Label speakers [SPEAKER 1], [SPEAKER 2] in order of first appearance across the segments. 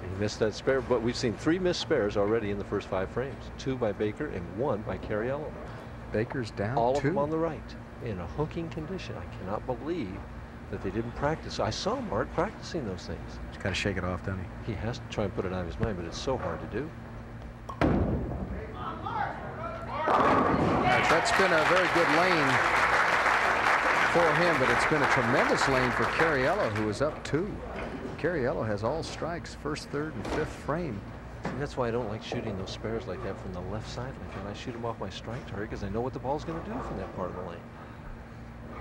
[SPEAKER 1] He missed that spare, but we've seen 3 missed spares already in the first 5 frames. 2 by Baker and 1 by Cariello.
[SPEAKER 2] Baker's down
[SPEAKER 1] all
[SPEAKER 2] 2.
[SPEAKER 1] of them on the right in a hooking condition. I cannot believe that they didn't practice. I saw Mark practicing those things.
[SPEAKER 2] He's got to shake it off, doesn't he?
[SPEAKER 1] He has to try and put it out of his mind, but it's so hard to do.
[SPEAKER 2] That's been a very good lane for him, but it's been a tremendous lane for Cariello, who is up 2. Cariello has all strikes, first, third, and fifth frame.
[SPEAKER 1] And that's why I don't like shooting those spares like that from the left side. Like I shoot them off my strike target because I know what the ball's going to do from that part of the lane.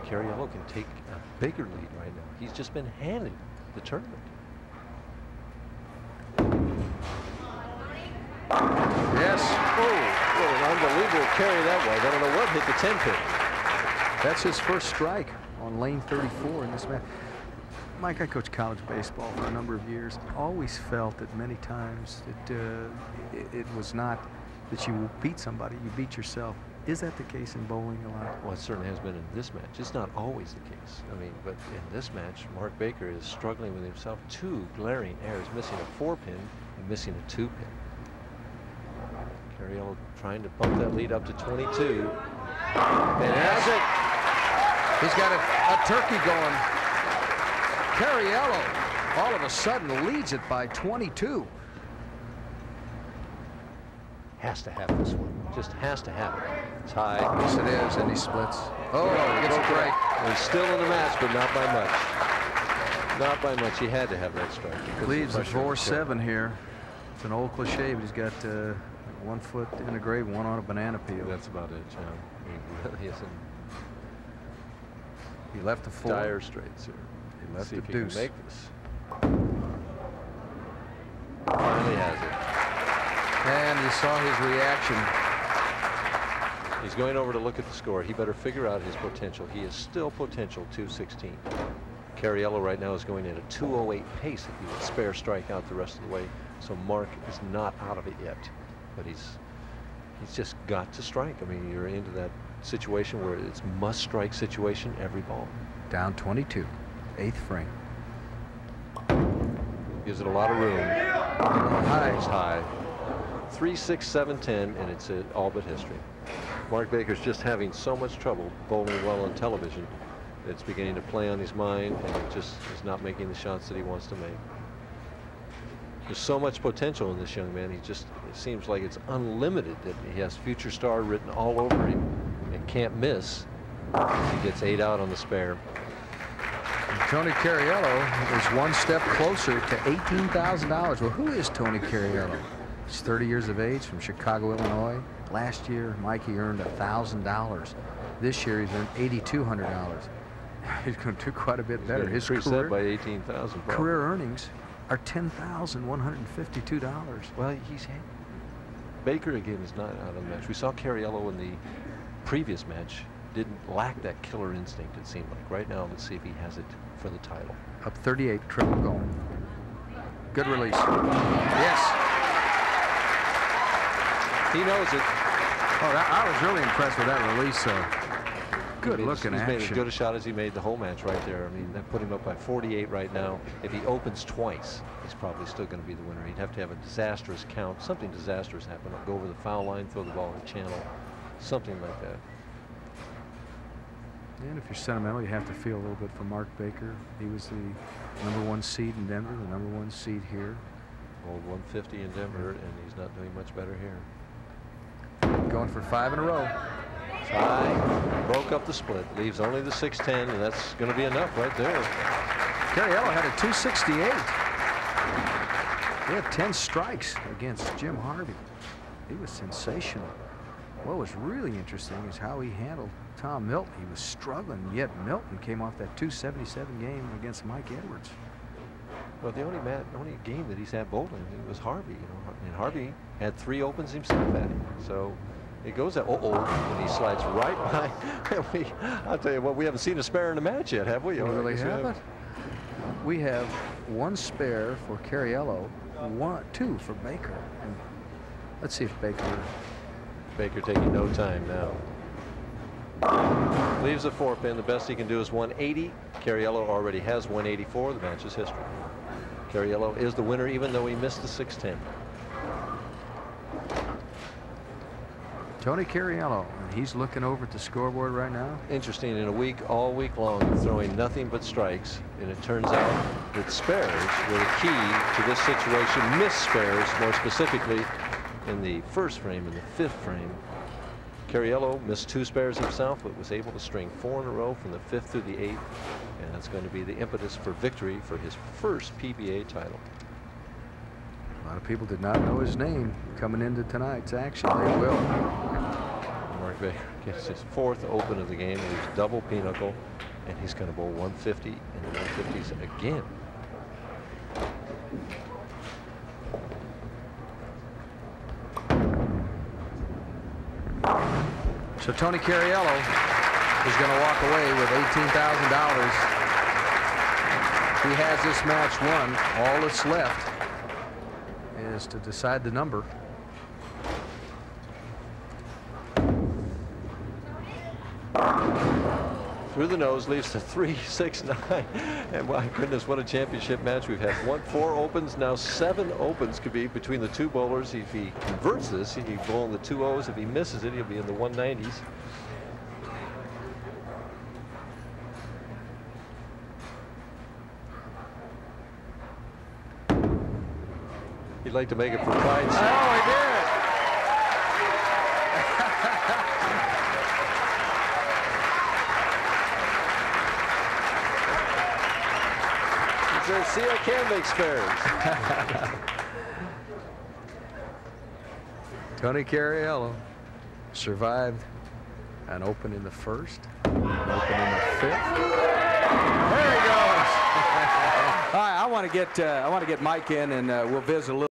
[SPEAKER 1] Cariello can take a bigger lead right now. He's just been handed the tournament.
[SPEAKER 2] Yes.
[SPEAKER 1] Oh, what an unbelievable carry that was. I don't know what hit the 10 pin.
[SPEAKER 2] That's his first strike on lane 34 in this match. Mike, I coached college baseball for a number of years. Always felt that many times it was not that you beat somebody, you beat yourself. Is that the case in bowling a lot?
[SPEAKER 1] Well, it certainly has been in this match. It's not always the case. I mean, but in this match, Mark Baker is struggling with himself. 2 glaring errors, missing a 4-pin and missing a 2-pin. Cariello trying to bump that lead up to 22. And has it.
[SPEAKER 2] He's got a turkey going. Cariello all of a sudden leads it by 22.
[SPEAKER 1] Has to have this one. Just has to have it. It's high.
[SPEAKER 2] Yes, it is, and he splits. Oh, he gets a break.
[SPEAKER 1] He's still in the match, but not by much. Not by much. He had to have that strike.
[SPEAKER 2] Leads at 4-7 here. It's an old cliche, but he's got 1 foot in the grave, 1 on a banana peel.
[SPEAKER 1] That's about it, John. He really isn't.
[SPEAKER 2] He left the 4.
[SPEAKER 1] Dire straits here.
[SPEAKER 2] He left
[SPEAKER 1] See
[SPEAKER 2] the
[SPEAKER 1] if he
[SPEAKER 2] deuce.
[SPEAKER 1] can make this. Finally has it.
[SPEAKER 2] And you saw his reaction.
[SPEAKER 1] He's going over to look at the score. He better figure out his potential. He is still potential 216. Cariello right now is going at a 208 pace if he would spare strike out the rest of the way. So Mark is not out of it yet. But he's just got to strike. I mean, you're into that situation where it's must strike situation every ball.
[SPEAKER 2] Down 22, 8th frame.
[SPEAKER 1] Gives it a lot of room.
[SPEAKER 2] High.
[SPEAKER 1] It's high. 3, 6, 7, 10, and it's all but history. Mark Baker's just having so much trouble bowling well on television. It's beginning to play on his mind, and it just is not making the shots that he wants to make. There's so much potential in this young man. It seems like it's unlimited, that he has future star written all over him and can't miss. He gets 8 out on the spare.
[SPEAKER 2] Tony-Cariello is 1 step closer to $18,000. Well, who is Tony-Cariello? He's 30 years of age, from Chicago, Illinois. Last year, Mikey earned $1,000. This year, he's earned $8,200. He's going to do quite a bit better. His career
[SPEAKER 1] by 18,000.
[SPEAKER 2] Career earnings are $10,152.
[SPEAKER 1] Well, Baker again is not out of the match. We saw Cariello in the previous match didn't lack that killer instinct, it seemed like. Right now, let's see if he has it for the title.
[SPEAKER 2] Up 38, triple going. Good release. Yes.
[SPEAKER 1] He knows it.
[SPEAKER 2] Oh, I was really impressed with that release. Good looking action.
[SPEAKER 1] He's made as good a shot as he made the whole match right there. I mean, that put him up by 48 right now. If he opens twice, he's probably still going to be the winner. He'd have to have a disastrous count. Something disastrous happen. Go over the foul line, throw the ball in the channel. Something like that.
[SPEAKER 2] And if you're sentimental, you have to feel a little bit for Mark Baker. He was the #1 seed in Denver, the #1 seed here.
[SPEAKER 1] Old 150 in Denver, and he's not doing much better here.
[SPEAKER 2] Going for 5 in a row.
[SPEAKER 1] High, broke up the split, leaves only the 610, and that's going to be enough right there.
[SPEAKER 2] Cariello had a 268. He had 10 strikes against Jim Harvey. He was sensational. What was really interesting is how he handled Tom Milton. He was struggling, yet Milton came off that 277 game against Mike Edwards.
[SPEAKER 1] Well, the only game that he's had bowling was Harvey. You know, and Harvey had 3 opens himself at him. So it goes that and he slides right by. I'll tell you what, we haven't seen a spare in the match yet, have we?
[SPEAKER 2] We really haven't. We have 1 spare for Cariello, 2 for Baker. And let's see if Baker
[SPEAKER 1] taking no time now. Leaves a 4-pin. The best he can do is 180. Cariello already has 184. The match is history. Tony-Cariello is the winner, even though he missed the 610.
[SPEAKER 2] Tony-Cariello, and he's looking over at the scoreboard right now.
[SPEAKER 1] Interesting, in a week, all week long, throwing nothing but strikes, and it turns out that spares were the key to this situation. Missed spares, more specifically, in the first frame and the fifth frame. Cariello missed 2 spares himself, but was able to string 4 in a row from the 5th through the 8th, and that's going to be the impetus for victory for his first PBA title.
[SPEAKER 2] A lot of people did not know his name coming into tonight's action. They will.
[SPEAKER 1] Mark Baker gets his 4th open of the game. He's double pinochle, and he's going to bowl 150 in the 150s again.
[SPEAKER 2] So Tony-Cariello is going to walk away with $18,000. He has this match won. All that's left is to decide the number.
[SPEAKER 1] Through the nose, leaves to 3-6-9, and my goodness, what a championship match we've had. 4 opens, now 7 opens could be between the 2 bowlers. If he converts this, he'd bowl in the 2 O's. If he misses it, he'll be in the 190s. He'd like to make it for pride's sake.
[SPEAKER 2] Oh, he did.
[SPEAKER 1] He says, see, I can make spares.
[SPEAKER 2] Tony-Cariello survived an open in the 1st, an open in the 5th. There he goes.
[SPEAKER 3] All right, I want to get Mike in, and we'll visit a little.